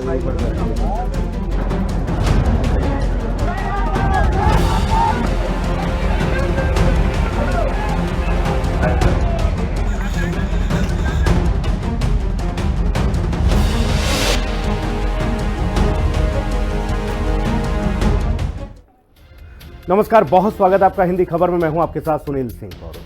नमस्कार, बहुत स्वागत आपका हिंदी खबर में। मैं हूं आपके साथ सुनील सिंह गौरव।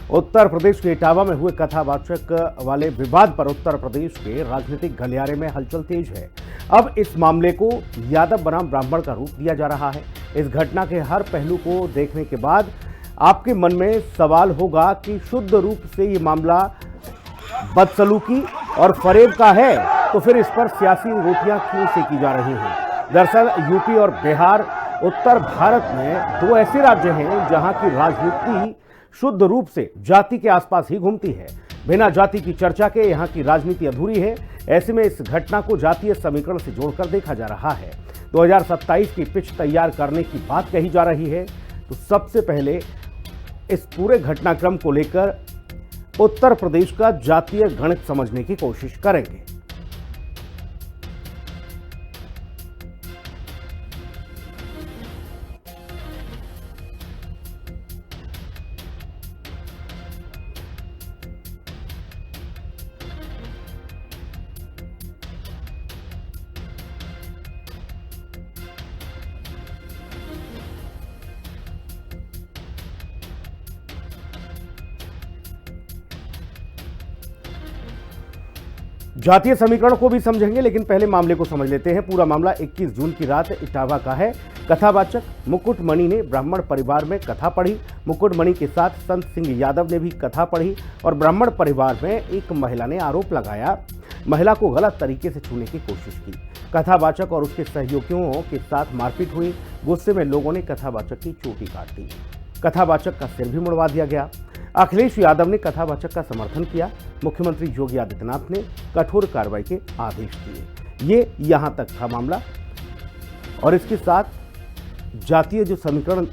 उत्तर प्रदेश के इटावा में हुए कथावाचक वाले विवाद पर उत्तर प्रदेश के राजनीतिक गलियारे में हलचल तेज है। अब इस मामले को यादव बनाम ब्राह्मण का रूप दिया जा रहा है। इस घटना के हर पहलू को देखने के बाद आपके मन में सवाल होगा कि शुद्ध रूप से ये मामला बदसलूकी और फरेब का है, तो फिर इस पर सियासी रोटियां क्यों सेकी जा रही हैं? दरअसल यूपी और बिहार उत्तर भारत में दो ऐसे राज्य हैं जहां की राजनीति शुद्ध रूप से जाति के आसपास ही घूमती है। बिना जाति की चर्चा के यहां की राजनीति अधूरी है। ऐसे में इस घटना को जातीय समीकरण से जोड़कर देखा जा रहा है। 2027 की पिच तैयार करने की बात कही जा रही है। तो सबसे पहले इस पूरे घटनाक्रम को लेकर उत्तर प्रदेश का जातीय गणित समझने की कोशिश करेंगे। जातीय समीकरण को भी समझेंगे, लेकिन पहले मामले को समझ लेते हैं। पूरा मामला 21 जून की रात इटावा का है। कथावाचक मुकुटमणि ने ब्राह्मण परिवार में कथा पढ़ी। मुकुटमणि के साथ संत सिंह यादव ने भी कथा पढ़ी और ब्राह्मण परिवार में एक महिला ने आरोप लगाया, महिला को गलत तरीके से छूने की कोशिश की। कथावाचक और उसके सहयोगियों के साथ मारपीट हुई। गुस्से में लोगों ने कथावाचक की चोटी काट दी। कथावाचक का सिर भी मुड़वा दिया गया। अखिलेश यादव ने कथावाचक का समर्थन किया। मुख्यमंत्री योगी आदित्यनाथ ने कठोर कार्रवाई के आदेश दिए। ये यहां तक था मामला, और इसके साथ जातीय जो समीकरण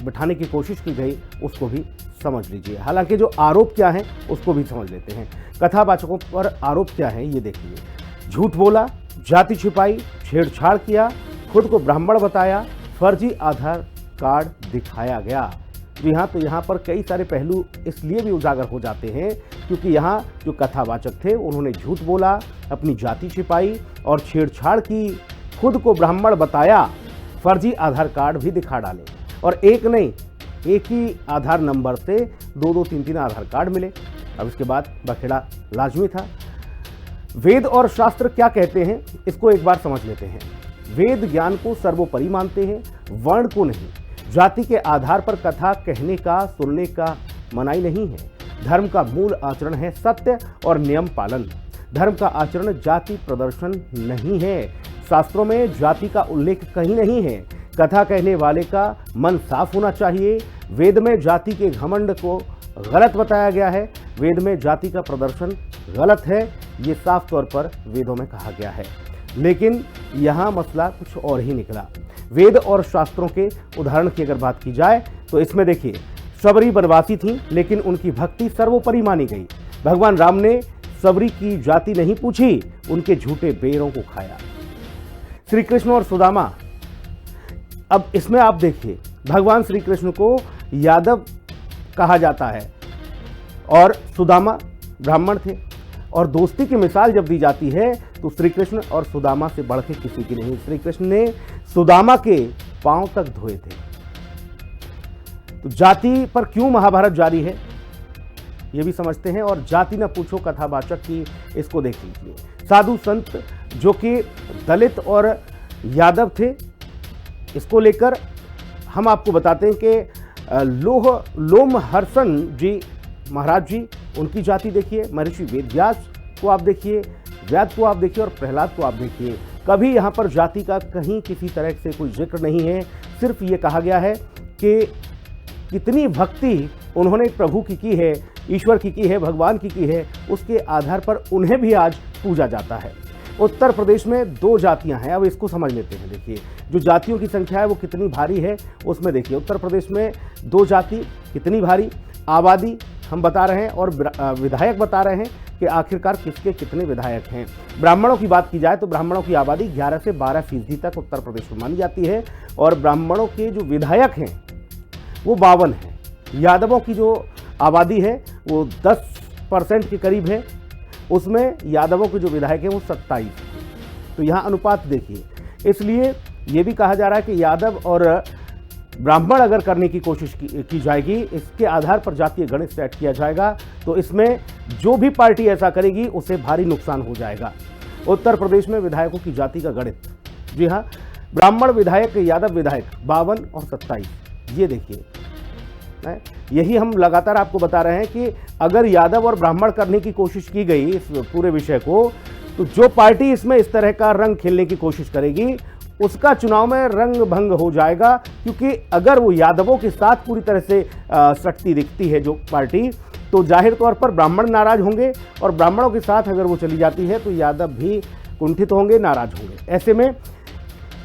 बिठाने की कोशिश की गई उसको भी समझ लीजिए। हालांकि जो आरोप क्या है उसको भी समझ लेते हैं। कथावाचकों पर आरोप क्या है ये देखिए। झूठ बोला, जाति छिपाई, छेड़छाड़ किया, खुद को ब्राह्मण बताया, फर्जी आधार कार्ड दिखाया गया। जी हाँ, तो यहाँ पर कई सारे पहलू इसलिए भी उजागर हो जाते हैं क्योंकि यहाँ जो कथावाचक थे उन्होंने झूठ बोला, अपनी जाति छिपाई और छेड़छाड़ की, खुद को ब्राह्मण बताया, फर्जी आधार कार्ड भी दिखा डाले। और एक नहीं, एक ही आधार नंबर से 2-2, 3-3 आधार कार्ड मिले। अब इसके बाद बखेड़ा लाजमी था। वेद और शास्त्र क्या कहते हैं इसको एक बार समझ लेते हैं। वेद ज्ञान को सर्वोपरि मानते हैं, वर्ण को नहीं। जाति के आधार पर कथा कहने का, सुनने का मनाही नहीं है। धर्म का मूल आचरण है सत्य और नियम पालन। धर्म का आचरण जाति प्रदर्शन नहीं है। शास्त्रों में जाति का उल्लेख कहीं नहीं है। कथा कहने वाले का मन साफ होना चाहिए। वेद में जाति के घमंड को गलत बताया गया है। वेद में जाति का प्रदर्शन गलत है, ये साफ तौर पर वेदों में कहा गया है। लेकिन यहाँ मसला कुछ और ही निकला। वेद और शास्त्रों के उदाहरण की अगर बात की जाए तो इसमें देखिए, सबरी बनवासी थी लेकिन उनकी भक्ति सर्वोपरि मानी गई। भगवान राम ने सबरी की जाति नहीं पूछी, उनके झूठे बेरों को खाया। श्री कृष्ण और सुदामा, अब इसमें आप देखिए, भगवान श्री कृष्ण को यादव कहा जाता है और सुदामा ब्राह्मण थे, और दोस्ती की मिसाल जब दी जाती है तो श्री कृष्ण और सुदामा से बढ़ के किसी की नहीं। श्री कृष्ण ने सुदामा के पांव तक धोए थे। तो जाति पर क्यों महाभारत जारी है ये भी समझते हैं। और जाति न पूछो कथावाचक की, इसको देख लीजिए। साधु संत जो कि दलित और यादव थे, इसको लेकर हम आपको बताते हैं कि लोमहर्षण जी महाराज जी, उनकी जाति देखिए। महर्षि वेदव्यास को आप देखिए, व्यास को आप देखिए और प्रहलाद को आप देखिए। कभी यहाँ पर जाति का कहीं किसी तरह से कोई जिक्र नहीं है। सिर्फ ये कहा गया है कि कितनी भक्ति उन्होंने प्रभु की है, ईश्वर की है, भगवान की है, उसके आधार पर उन्हें भी आज पूजा जाता है। उत्तर प्रदेश में 2 जातियां हैं। अब इसको समझ लेते हैं। देखिए, जो जातियों की संख्या है वो कितनी भारी है उसमें देखिए। उत्तर प्रदेश में 2 जाति कितनी भारी, आबादी हम बता रहे हैं और विधायक बता रहे हैं कि आखिरकार किसके कितने विधायक हैं। ब्राह्मणों की बात की जाए तो ब्राह्मणों की आबादी 11 से 12% तक उत्तर प्रदेश में मानी जाती है और ब्राह्मणों के जो विधायक हैं वो 52 हैं। यादवों की जो आबादी है वो 10% के करीब है, उसमें यादवों के जो विधायक हैं वो 27 हैं। तो यहाँ अनुपात देखिए, इसलिए ये भी कहा जा रहा है कि यादव और ब्राह्मण अगर करने की कोशिश की जाएगी, इसके आधार पर जातीय गणित सेट किया जाएगा, तो इसमें जो भी पार्टी ऐसा करेगी उसे भारी नुकसान हो जाएगा। उत्तर प्रदेश में विधायकों की जाति का गणित, जी हाँ, ब्राह्मण विधायक, यादव विधायक 52 और 27, ये देखिए। यही हम लगातार आपको बता रहे हैं कि अगर यादव और ब्राह्मण करने की कोशिश की गई इस पूरे विषय को, तो जो पार्टी इसमें इस तरह का रंग खेलने की कोशिश करेगी उसका चुनाव में रंग भंग हो जाएगा। क्योंकि अगर वो यादवों के साथ पूरी तरह से सटती दिखती है जो पार्टी, तो जाहिर तौर पर ब्राह्मण नाराज होंगे और ब्राह्मणों के साथ अगर वो चली जाती है तो यादव भी कुंठित होंगे, नाराज होंगे। ऐसे में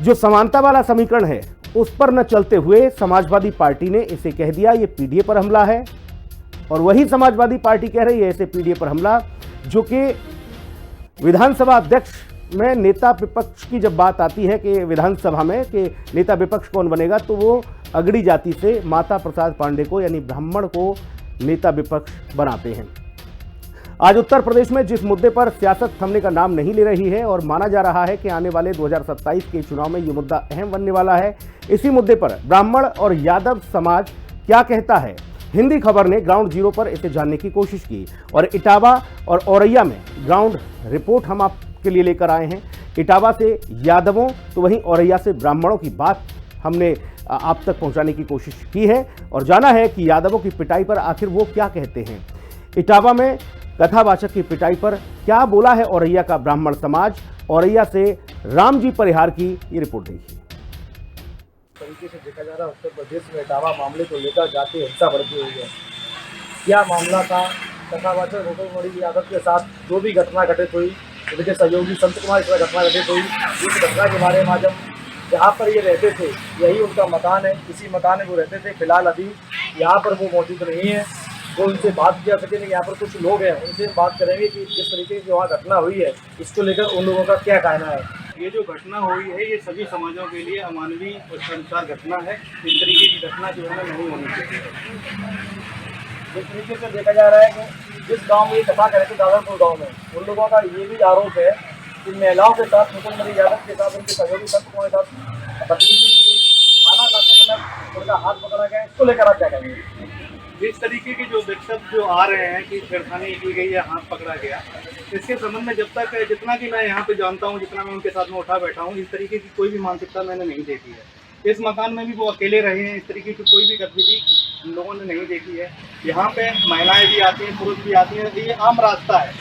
जो समानता वाला समीकरण है उस पर न चलते हुए समाजवादी पार्टी ने इसे कह दिया ये पीडीए पर हमला है, और वही समाजवादी पार्टी कह रही है इसे पीडीए पर हमला, जो कि विधानसभा अध्यक्ष में नेता विपक्ष की जब बात आती है कि विधानसभा में कि नेता विपक्ष कौन बनेगा, तो वो अगड़ी जाति से माता प्रसाद पांडे को यानी ब्राह्मण को नेता विपक्ष बनाते हैं। आज उत्तर प्रदेश में जिस मुद्दे पर सियासत थमने का नाम नहीं ले रही है और माना जा रहा है कि आने वाले 2027 के चुनाव में ये मुद्दा अहम बनने वाला है, इसी मुद्दे पर ब्राह्मण और यादव समाज क्या कहता है, हिंदी खबर ने ग्राउंड जीरो पर इसे जानने की कोशिश की और इटावा और औरैया में ग्राउंड रिपोर्ट हम आपके लिए लेकर आए हैं। इटावा से यादवों तो वहीं औरैया से ब्राह्मणों की बात हमने आप तक पहुंचाने की कोशिश की है और जाना है कि यादवों की पिटाई पर आखिर वो क्या कहते हैं। इटावा में कथावाचक की पिटाई पर क्या बोला है औरैया का ब्राह्मण समाज। औरैया से रामजी परिहार की ये रिपोर्ट देखिए। तरीके से देखा जा रहा है उत्तर प्रदेश में इटावा मामले को लेकर जाति हिंसा बढ़ती हुई है। क्या मामला था? कथावाचक मुकुट यादव के साथ जो भी घटना घटित हुई, उनके सहयोगी संत कुमार इस घटना घटित हुई, इस घटना के बारे में आज हम जहाँ पर ये रहते थे यही उनका मकान है, इसी मकान में वो रहते थे। फिलहाल अभी यहाँ पर वो मौजूद नहीं है, वो उनसे बात किया सके। नहीं, यहाँ पर कुछ लोग हैं, उनसे बात करेंगे कि जिस तरीके की वहाँ घटना हुई है इसको लेकर उन लोगों का क्या कहना है। ये जो घटना हुई है ये सभी समाजों के लिए अमानवीय और शर्मसार घटना है। इस तरीके की घटना जो है नहीं होनी चाहिए। जिस तरीके से देखा जा रहा है कि जिस गांव में ये कथा करे थे दादरपुर गांव में, उन लोगों का ये भी आरोप है कि महिलाओं के साथ मुकुट यादव के साथ उनके सहयोगी संत कुमार के साथ बदतमीजी की गई, खाना खाते समय उनका हाथ पकड़ा गया। इसको लेकर आप क्या कहेंगे? इस तरीके के जो वक्तव्य जो आ रहे हैं कि छेड़खानी की गई या हाथ पकड़ा गया, इसके संबंध में जब तक जितना कि मैं यहाँ पे जानता हूँ, जितना मैं उनके साथ में उठा बैठा हूँ, इस तरीके की कोई भी मानसिकता मैंने नहीं देखी है। इस मकान में भी वो अकेले रहे हैं, इस तरीके की कोई भी गतिविधि लोगों ने नहीं देखी है। यहाँ पे महिलाएं भी आती हैं, पुरुष भी आती हैं, ये आम रास्ता है।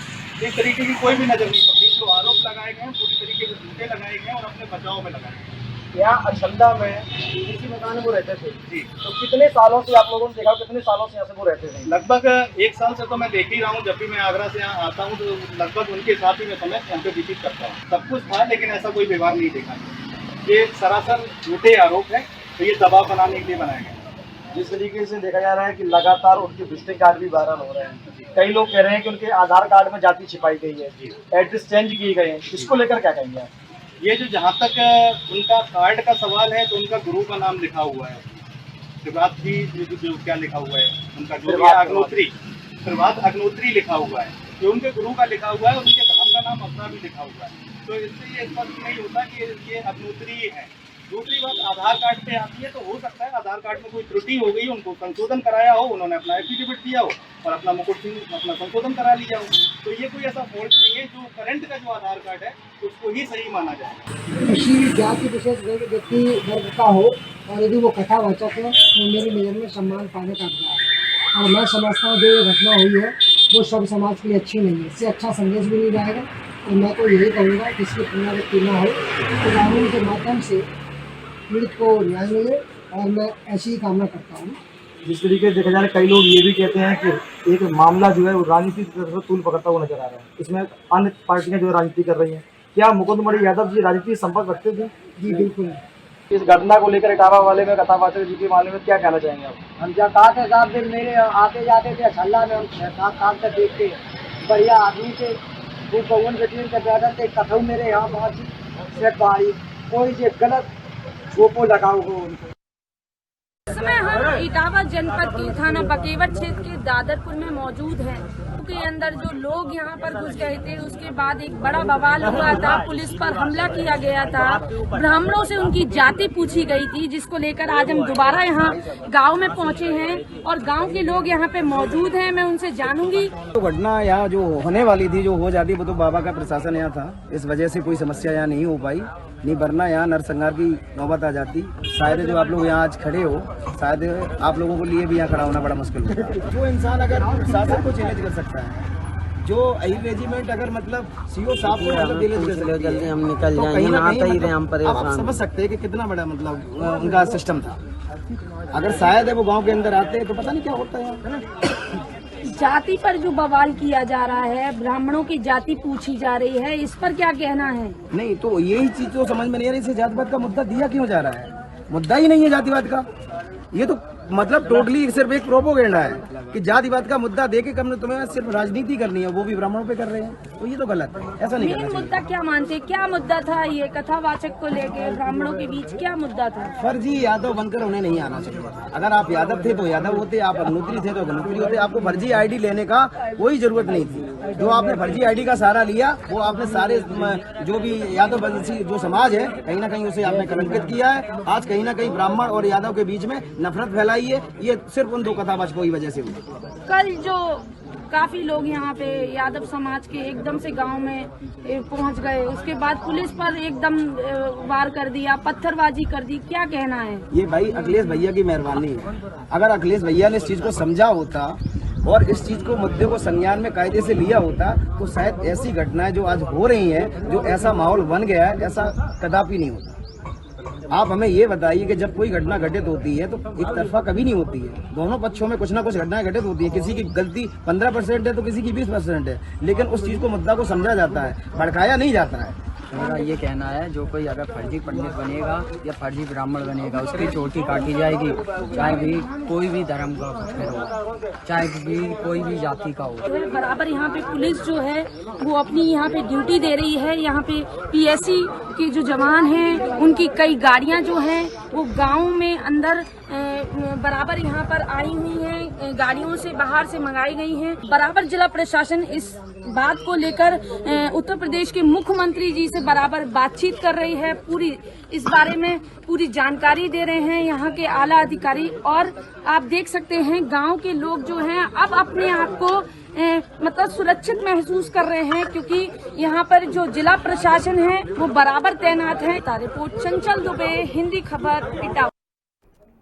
इस तरीके की कोई भी नजर नहीं पड़ी। जो आरोप लगाए गए हैं पूरी तरीके से झूठे लगाए गए हैं और अपने बचाव में लगाए गए। यहाँ अछंदा में इसी मकान में वो रहते थे जी। तो कितने सालों से आप लोगों ने देखा, कितने सालों से यहाँ से वो रहते थे? लगभग 1 साल से तो मैं देख ही रहा हूँ। जब भी मैं आगरा से यहाँ आता हूँ तो लगभग उनके साथ ही मैं समय यहाँ पे विजिट करता हूँ। सब कुछ था लेकिन ऐसा कोई व्यवहार नहीं देखा। ये सरासर झूठे आरोप है, तो ये दबाव बनाने के लिए बनाए गए। जिस तरीके से देखा जा रहा है कि लगातार उनके विजिटिंग कार्ड भी वायरल हो रहे हैं। कई लोग कह रहे हैं कि उनके आधार कार्ड में जाति छिपाई गई है, एड्रेस चेंज किए गए हैं। इसको लेकर क्या कहेंगे आप? ये जो जहाँ तक उनका कार्ड का सवाल है तो उनका गुरु का नाम लिखा हुआ है, प्रभात जी जो क्या लिखा हुआ है उनका जो अग्नोत्री, प्रभात अग्नोत्री लिखा हुआ है, जो उनके गुरु का लिखा हुआ है। उनके धाम का नाम अपना भी लिखा हुआ है, तो इससे ये स्पष्ट नहीं होता कि ये अग्नोत्री है। दूसरी बात आधार कार्ड पे आती है तो हो सकता है आधार कार्ड में कोई त्रुटि हो गई, उनको संशोधन कराया हो, उन्होंने अपना एफिडेविट दिया हो और अपना मुकुट सिंह अपना संशोधन करा लिया हो, तो ये कोई ऐसा फॉल्ट नहीं है। जो करंट का जो आधार कार्ड है उसको ही सही माना जाए। किसी जाति विशेष व्यक्ति वर्ग का हो और यदि वो कथावाचक है तो मेरी नज़र में सम्मान पाने का अधिकार है। और मैं समझता हूँ जो ये घटना हुई है वो सब समाज के लिए अच्छी नहीं है, इससे अच्छा संदेश भी नहीं जाएगा। तो मैं तो यही कहूँगा कि इसकी पुनरावृत्ति न हो, तो कानून के माध्यम से पीड़ित को न्याय मिले और मैं ऐसी ही कामना करता हूँ। जिस तरीके से देखा जा रहा है कई लोग ये भी कहते हैं कि एक मामला जो है वो राजनीति की तरफ से तूल पकड़ता हुआ नजर आ रहा है। इसमें अन्य पार्टियां जो है राजनीति कर रही हैं। क्या मुकुट यादव जी राजनीति संपर्क रखते थे? जी बिल्कुल। इस घटना को लेकर इटावा वाले में कथावाचक जी के मामले में क्या कहना चाहेंगे आप? हम जब आते साथ दिन मेरे आते जाते थे छल्ला में, हम 7 साल तक देखते बढ़िया आदमी थे, वो कौन बेटी के ब्रदर थे, कथऊ मेरे यहाँ पहुँची से बाड़ी कोई जो गलत छोपो लगाओ हो उनको। इस समय हम इटावा जनपद के थाना बकेवट क्षेत्र के दादरपुर में मौजूद हैं। के अंदर जो लोग यहाँ पर घुस गए थे, उसके बाद एक बड़ा बवाल हुआ था, पुलिस पर हमला किया गया था, ब्राह्मणों से उनकी जाति पूछी गई थी, जिसको लेकर आज हम दोबारा यहाँ गांव में पहुँचे हैं और गांव के लोग यहाँ पे मौजूद हैं। मैं उनसे जानूंगी। तो घटना यहाँ जो होने वाली थी, जो हो जाती, वो तो बाबा का प्रशासन यहाँ था, इस वजह से कोई समस्या यहाँ नहीं हो पाई। नहीं वरना यहाँ नरसंहार की नौबत आ जाती। शायद जो आप लोग यहाँ आज खड़े हो, शायद आप लोगों को लिए भी यहाँ खड़ा होना बड़ा मुश्किल होता। जो इंसान अगर प्रशासन को चैलेंज कर सकता है, जो आई रेजिमेंट अगर मतलब सीओ साहब को मतलब चैलेंज कर सकती है, जल्दी हम निकल जाएं, कहीं ना कहीं आप समझ सकते हैं कि कितना बड़ा मतलब उनका सिस्टम था। अगर शायद वो गाँव के अंदर आते तो पता नहीं क्या होता है। जाति पर जो बवाल किया जा रहा है, ब्राह्मणों की जाति पूछी जा रही है, इस पर क्या कहना है? नहीं तो यही चीज तो समझ में नहीं आ रही, इसे जातिवाद का मुद्दा दिया क्यों जा रहा है? मुद्दा ही नहीं है जातिवाद का, ये तो मतलब टोटली सिर्फ एक प्रोपोगेंडा है कि जातिवाद का मुद्दा देके कम तुम्हें सिर्फ राजनीति करनी है, वो भी ब्राह्मणों पे कर रहे हैं, तो ये तो गलत है, ऐसा नहीं करना चाहिए। मुद्दा क्या मानते, क्या मुद्दा था ये कथावाचक को लेके ब्राह्मणों के बीच क्या मुद्दा था? फर्जी यादव बनकर उन्हें नहीं आना चाहिए था। अगर आप यादव थे तो यादव होते, आप अग्नोत्री थे तो अग्नोत्री होते। आपको फर्जी आईडी लेने का कोई जरूरत नहीं थी। जो आपने फर्जी आईडी का सहारा लिया, वो आपने सारे जो भी यादव जो समाज है, कहीं ना कहीं उसे आपने कलंकित किया है। आज कहीं ना कहीं ब्राह्मण और यादव के बीच में नफरत फैलाई है, ये सिर्फ उन दो कथावाचकों की वजह से हुई। कल जो काफी लोग यहाँ पे यादव समाज के एकदम से गांव में पहुंच गए, उसके बाद पुलिस पर एकदम वार कर दिया, पत्थरबाजी कर दी, क्या कहना है? ये भाई अखिलेश भैया की मेहरबानी है। अगर अखिलेश भैया ने इस चीज को समझा होता और इस चीज को मुद्दे को संज्ञान में कायदे से लिया होता, तो शायद ऐसी घटनाएं जो आज हो रही हैं, जो ऐसा माहौल बन गया है, ऐसा कदापि नहीं होता। आप हमें ये बताइए कि जब कोई घटना घटित होती है तो एक तरफा कभी नहीं होती है, दोनों पक्षों में कुछ ना कुछ घटनाएं घटित होती है। किसी की गलती 15% है तो किसी की 20% है, लेकिन उस चीज को मुद्दा को समझा जाता है, भड़काया नहीं जाता है। मेरा ये कहना है, जो कोई अगर फर्जी पंडित बनेगा या फर्जी ब्राह्मण बनेगा, उसकी चोटी काटी जाएगी, चाहे भी कोई भी धर्म का हो, चाहे भी कोई भी जाति का हो। बराबर यहाँ पे पुलिस जो है वो अपनी यहाँ पे ड्यूटी दे रही है। यहाँ पे पीएससी के जो जवान हैं, उनकी कई गाड़ियाँ जो हैं वो गाँव में अंदर बराबर यहाँ पर आई हुई हैं, गाड़ियों से बाहर से मंगाई गई हैं। बराबर जिला प्रशासन इस बात को लेकर उत्तर प्रदेश के मुख्यमंत्री जी से बराबर बातचीत कर रही है, पूरी इस बारे में पूरी जानकारी दे रहे हैं यहाँ के आला अधिकारी। और आप देख सकते हैं गांव के लोग जो हैं अब अपने आप को मतलब सुरक्षित महसूस कर रहे हैं, क्योंकि यहाँ पर जो जिला प्रशासन है वो बराबर तैनात है। रिपोर्ट चंचल दुबे, हिंदी खबर, इटावा।